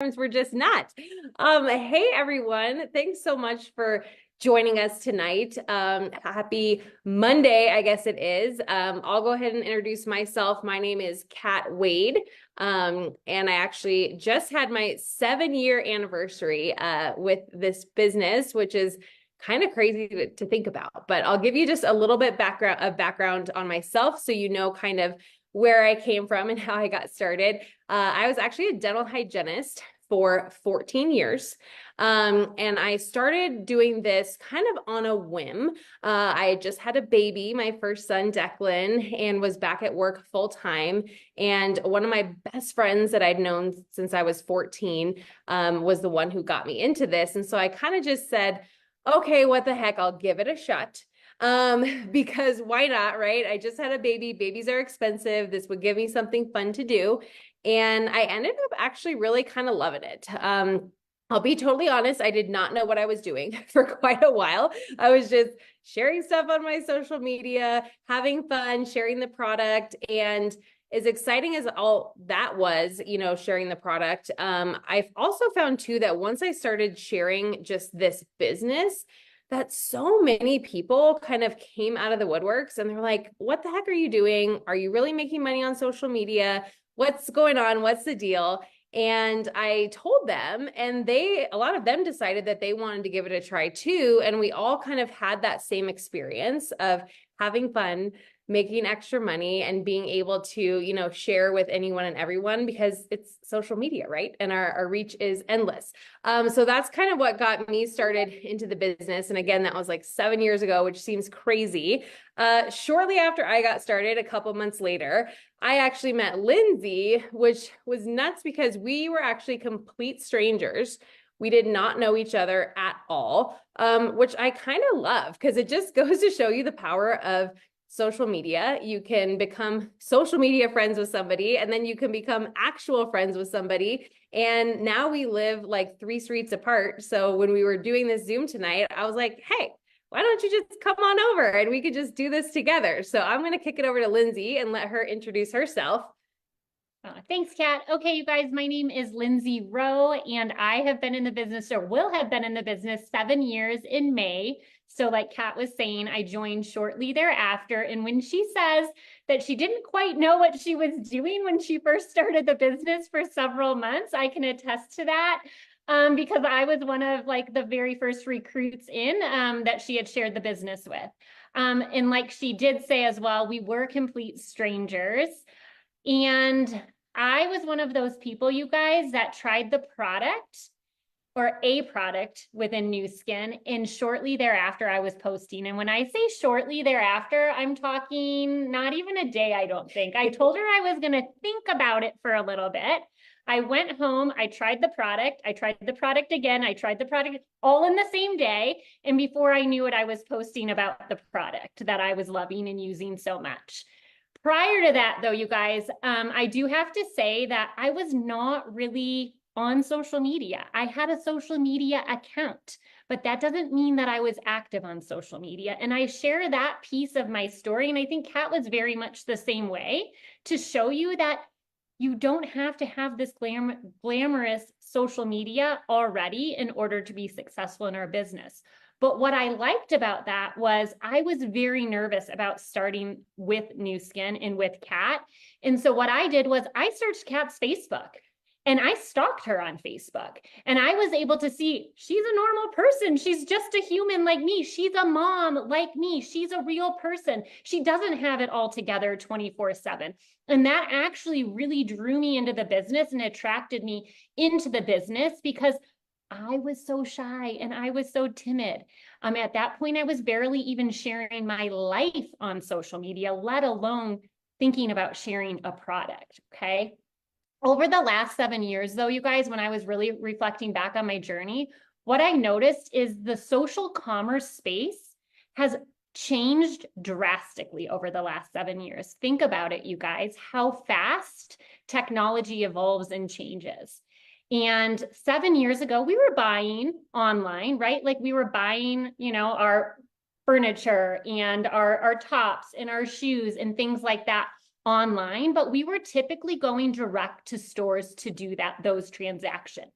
We're just not. Hey everyone, thanks so much for joining us tonight. Happy Monday, I guess it is. I'll go ahead and introduce myself. My name is Kat Wade, and I actually just had my 7-year anniversary with this business, which is kind of crazy to think about. But I'll give you just a little bit background on myself, so you know kind of where I came from and how I got started. I was actually a dental hygienist for 14 years. And I started doing this kind of on a whim. I just had a baby, my first son, Declan, and was back at work full time. And one of my best friends that I'd known since I was 14 was the one who got me into this. And so I kind of just said, okay, what the heck, I'll give it a shot. Because why not, right? I just had a baby. Babies are expensive. This would give me something fun to do. And I ended up actually really kind of loving it. I'll be totally honest, I did not know what I was doing for quite a while. I was just sharing stuff on my social media, having fun, sharing the product. And as exciting as all that was, sharing the product, I've also found too that once I started sharing just this business, that so many people kind of came out of the woodworks and they're like, what the heck are you doing? Are you really making money on social media? What's going on? What's the deal? And I told them, and a lot of them decided that they wanted to give it a try too. And we all kind of had that same experience of having fun, making extra money, and being able to, share with anyone and everyone because it's social media, right? And our reach is endless. So that's kind of what got me started into the business. And again, that was like 7 years ago, which seems crazy. Shortly after I got started, a couple months later, I actually met Lindsay, which was nuts because we were actually complete strangers. We did not know each other at all, which I kind of love because it just goes to show you the power of social media. You can become social media friends with somebody, and then you can become actual friends with somebody. And now we live like 3 streets apart. So when we were doing this Zoom tonight, I was like, hey, why don't you just come on over and we could just do this together? So I'm going to kick it over to Lindsay and let her introduce herself. Thanks, Kat. Okay, you guys, my name is Lindsay Rowe, and I have been in the business, or will have been in the business, 7 years in May. So like Kat was saying, I joined shortly thereafter. And when she says that she didn't quite know what she was doing when she first started the business for several months, I can attest to that. Because I was one of like the very first recruits in that she had shared the business with. And like she did say as well, we were complete strangers. And I was one of those people, you guys, that tried the product or a product within Nuskin, and shortly thereafter I was posting. And when I say shortly thereafter, I'm talking not even a day, I don't think. I told her I was going to think about it for a little bit. I went home, I tried the product again, I tried the product all in the same day. And before I knew it, I was posting about the product that I was loving and using so much. Prior to that, though, you guys, I do have to say that I was not really on social media. I had a social media account, but that doesn't mean that I was active on social media. And I share that piece of my story. And I think Kat was very much the same way, to show you that you don't have to have this glamorous social media already in order to be successful in our business. But what I liked about that was I was very nervous about starting with Nuskin and with Kat. And so what I did was I searched Kat's Facebook and I stalked her on Facebook. And I was able to see she's a normal person. She's just a human like me. She's a mom like me. She's a real person. She doesn't have it all together 24/7. And that actually really drew me into the business and attracted me into the business because I was so shy and I was so timid. At that point, I was barely even sharing my life on social media, let alone thinking about sharing a product, okay? Over the last 7 years, though, you guys, when I was really reflecting back on my journey, what I noticed is the social commerce space has changed drastically over the last 7 years. Think about it, you guys, how fast technology evolves and changes. And 7 years ago, we were buying online, right? Like we were buying, our furniture and our tops and our shoes and things like that online, but we were typically going direct to stores to do those transactions.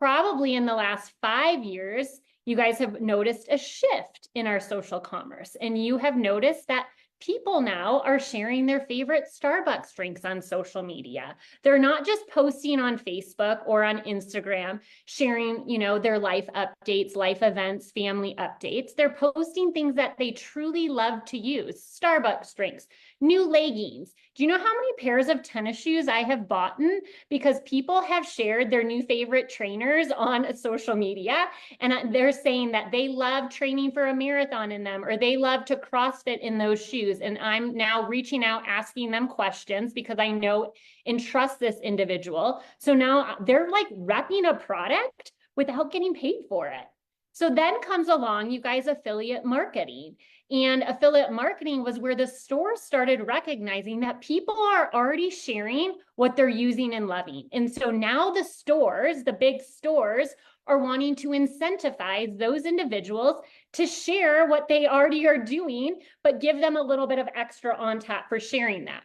Probably in the last 5 years, you guys have noticed a shift in our social commerce, and you have noticed that people now are sharing their favorite Starbucks drinks on social media. They're not just posting on Facebook or on Instagram, sharing, their life updates, life events, family updates. They're posting things that they truly love to use. Starbucks drinks, new leggings. Do you know how many pairs of tennis shoes I have bought because people have shared their new favorite trainers on social media, and they're saying that they love training for a marathon in them, or they love to CrossFit in those shoes. And I'm now reaching out, asking them questions because I know and trust this individual. So now they're like repping a product without getting paid for it. So then comes along, you guys, affiliate marketing. And affiliate marketing was where the stores started recognizing that people are already sharing what they're using and loving. And so now the stores, the big stores, are wanting to incentivize those individuals to share what they already are doing, but give them a little bit of extra on top for sharing that.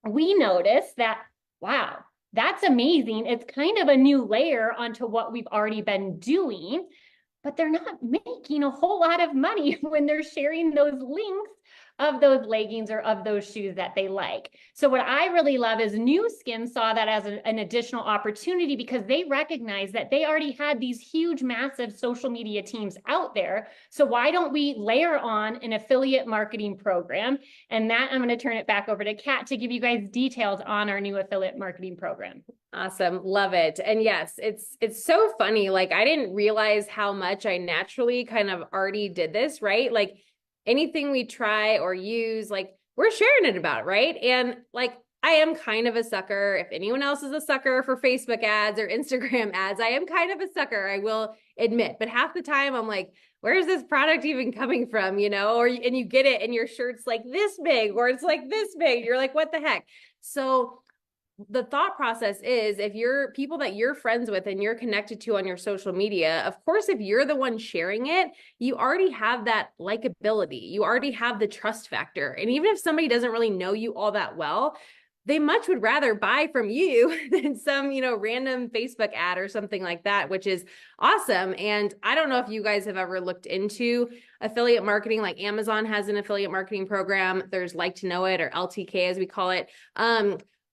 We noticed that, wow, that's amazing. It's kind of a new layer onto what we've already been doing, but they're not making a whole lot of money when they're sharing those links of those leggings or of those shoes that they like. So what I really love is Nuskin saw that as an additional opportunity because they recognized that they already had these huge, massive social media teams out there. So why don't we layer on an affiliate marketing program? And that I'm going to turn it back over to Kat to give you guys details on our new affiliate marketing program. Awesome. Love it. And yes, it's so funny. Like I didn't realize how much I naturally kind of already did this, right? Like anything we try or use, like we're sharing it about, right? And like I am kind of a sucker. If anyone else is a sucker for Facebook ads or Instagram ads, I am kind of a sucker, I will admit. But half the time I'm like, where's this product even coming from, and you get it and your shirt's like this big or it's like this big. You're like, what the heck? So the thought process is if you're people that you're friends with and you're connected to on your social media, of course, if you're the one sharing it, you already have that likability. You already have the trust factor. And even if somebody doesn't really know you all that well, they much would rather buy from you than some, random Facebook ad or something like that, which is awesome. And I don't know if you guys have ever looked into affiliate marketing, like Amazon has an affiliate marketing program. There's Like to Know It, or LTK as we call it.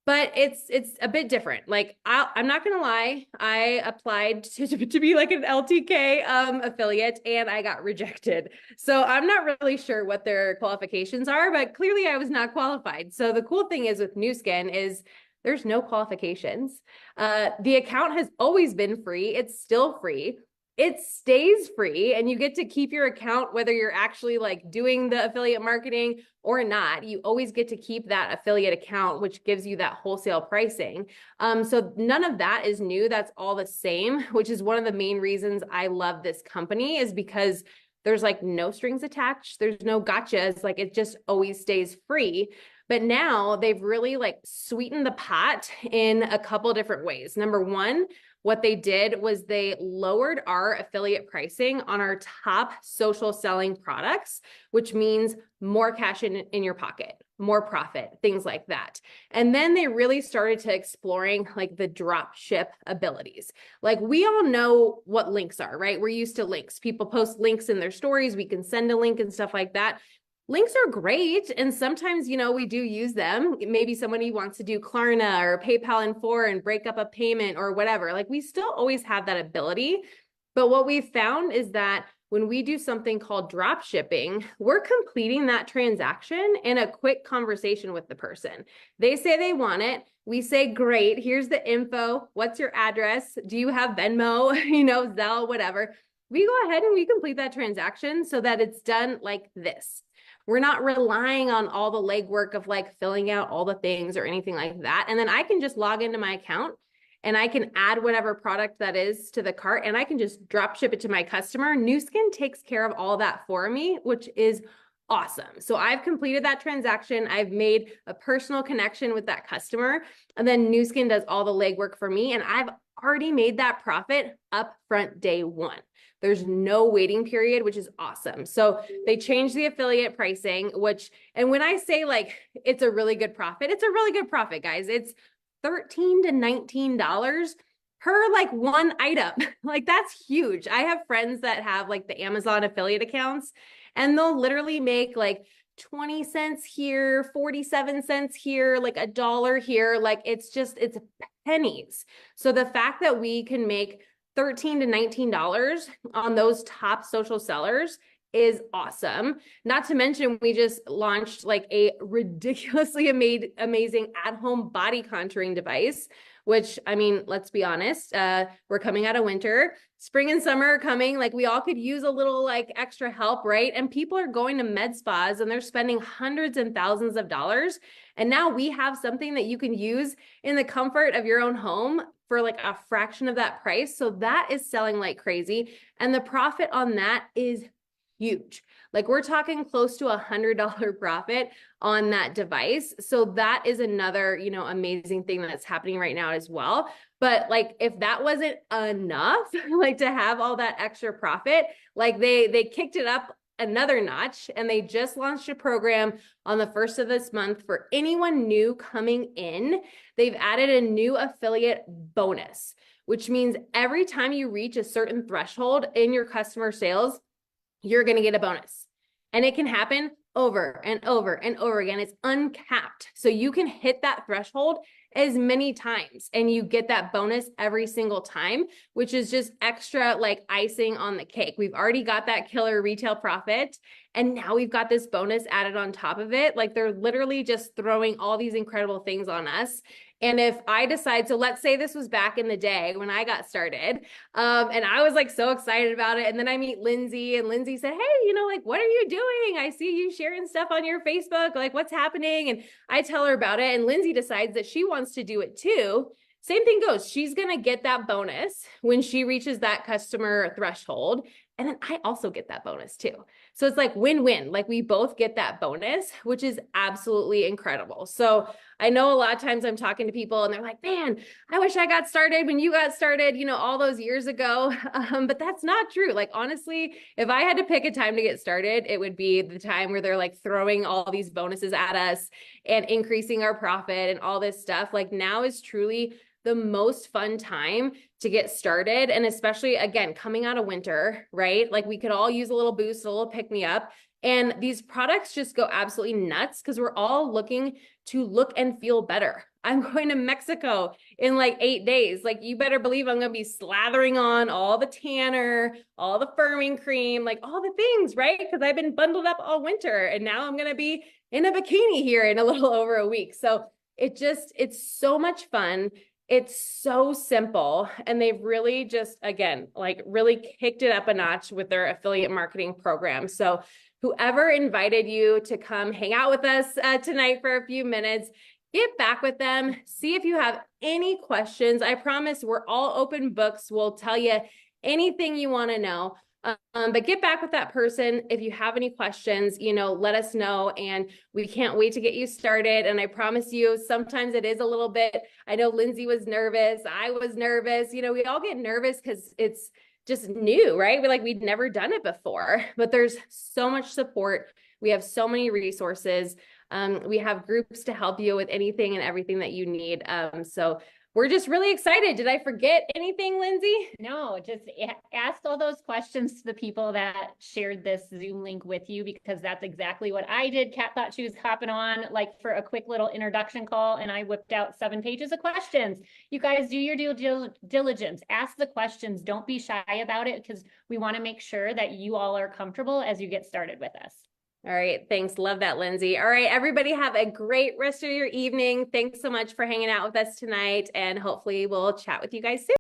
But it's a bit different. Like I'm not gonna lie, I applied to be like an LTK affiliate and I got rejected. So I'm not really sure what their qualifications are, but clearly I was not qualified. So the cool thing is with Nuskin is there's no qualifications. The account has always been free. It's still free. It stays free and you get to keep your account whether you're actually like doing the affiliate marketing or not. You always get to keep that affiliate account, which gives you that wholesale pricing. So none of that is new. That's all the same, which is one of the main reasons I love this company, is because there's like no strings attached. There's no gotchas. Like it just always stays free. But now they've really like sweetened the pot in a couple different ways. Number one, what they did was they lowered our affiliate pricing on our top social selling products, which means more cash in your pocket, more profit, things like that. And then they really started to exploring like the drop ship abilities. Like we all know what links are, right? We're used to links. People post links in their stories. We can send a link and stuff like that. Links are great. And sometimes, we do use them. Maybe somebody wants to do Klarna or PayPal in 4 and break up a payment or whatever. Like we still always have that ability. But what we've found is that when we do something called drop shipping, we're completing that transaction in a quick conversation with the person. They say they want it. We say, great, here's the info. What's your address? Do you have Venmo, Zelle, whatever. We go ahead and we complete that transaction so that it's done like this. We're not relying on all the legwork of like filling out all the things or anything like that. And then I can just log into my account and I can add whatever product that is to the cart and I can just drop ship it to my customer. Nuskin takes care of all that for me, which is awesome. So I've completed that transaction. I've made a personal connection with that customer. And then Nuskin does all the legwork for me. And I've already made that profit upfront day one. There's no waiting period, which is awesome. So they changed the affiliate pricing, and when I say like it's a really good profit, it's a really good profit, guys. It's $13 to $19 per like one item. Like that's huge. I have friends that have like the Amazon affiliate accounts and they'll literally make like 20 cents here, 47 cents here, like $1 here. Like it's pennies. So the fact that we can make $13 to $19 on those top social sellers is awesome. Not to mention, we just launched like a ridiculously amazing at-home body contouring device, which, I mean, let's be honest, we're coming out of winter, spring and summer are coming, like we all could use a little like extra help, right? And people are going to med spas and they're spending hundreds and thousands of dollars. And now we have something that you can use in the comfort of your own home for like a fraction of that price. So that is selling like crazy. And the profit on that is huge. Like we're talking close to $100 profit on that device. So that is another, amazing thing that's happening right now as well. But like, if that wasn't enough, like to have all that extra profit, like they kicked it up another notch and they just launched a program on the first of this month for anyone new coming in. They've added a new affiliate bonus, which means every time you reach a certain threshold in your customer sales, you're going to get a bonus. And it can happen over and over and over again. It's uncapped. So you can hit that threshold as many times and you get that bonus every single time, which is just extra like icing on the cake. We've already got that killer retail profit. And now we've got this bonus added on top of it. Like they're literally just throwing all these incredible things on us. And if I decide, so let's say this was back in the day when I got started, and I was like so excited about it. And then I meet Lindsay and Lindsay said, hey, like, what are you doing? I see you sharing stuff on your Facebook, like what's happening? And I tell her about it and Lindsay decides that she wants to do it too. Same thing goes. She's going to get that bonus when she reaches that customer threshold. And then I also get that bonus too. So it's like win-win, like we both get that bonus, which is absolutely incredible. So I know a lot of times I'm talking to people and they're like, man, I wish I got started when you got started, all those years ago. But that's not true. Like, honestly, if I had to pick a time to get started, it would be the time where they're like throwing all these bonuses at us and increasing our profit and all this stuff. Like now is truly the most fun time to get started. And especially again, coming out of winter, right? Like we could all use a little boost, a little pick me up. And these products just go absolutely nuts because we're all looking to look and feel better. I'm going to Mexico in like 8 days. Like you better believe I'm going to be slathering on all the tanner, all the firming cream, like all the things, right? Because I've been bundled up all winter and now I'm going to be in a bikini here in a little over a week. So it's so much fun. It's so simple. And they've really just, again, like really kicked it up a notch with their affiliate marketing program. So whoever invited you to come hang out with us tonight for a few minutes, get back with them, see if you have any questions. I promise we're all open books. We'll tell you anything you want to know. But get back with that person. If you have any questions, let us know and we can't wait to get you started. And I promise you, sometimes it is a little bit, I know Lindsay was nervous. I was nervous. We all get nervous because it's just new, right? We'd never done it before, but there's so much support. We have so many resources. We have groups to help you with anything and everything that you need. So we're just really excited. Did I forget anything, Lindsay? No, just ask all those questions to the people that shared this Zoom link with you, because that's exactly what I did. Kat thought she was hopping on like for a quick little introduction call and I whipped out 7 pages of questions. You guys do your due diligence, ask the questions. Don't be shy about it because we want to make sure that you all are comfortable as you get started with us. All right. Thanks. Love that, Lindsay. All right, everybody have a great rest of your evening. Thanks so much for hanging out with us tonight. And hopefully we'll chat with you guys soon.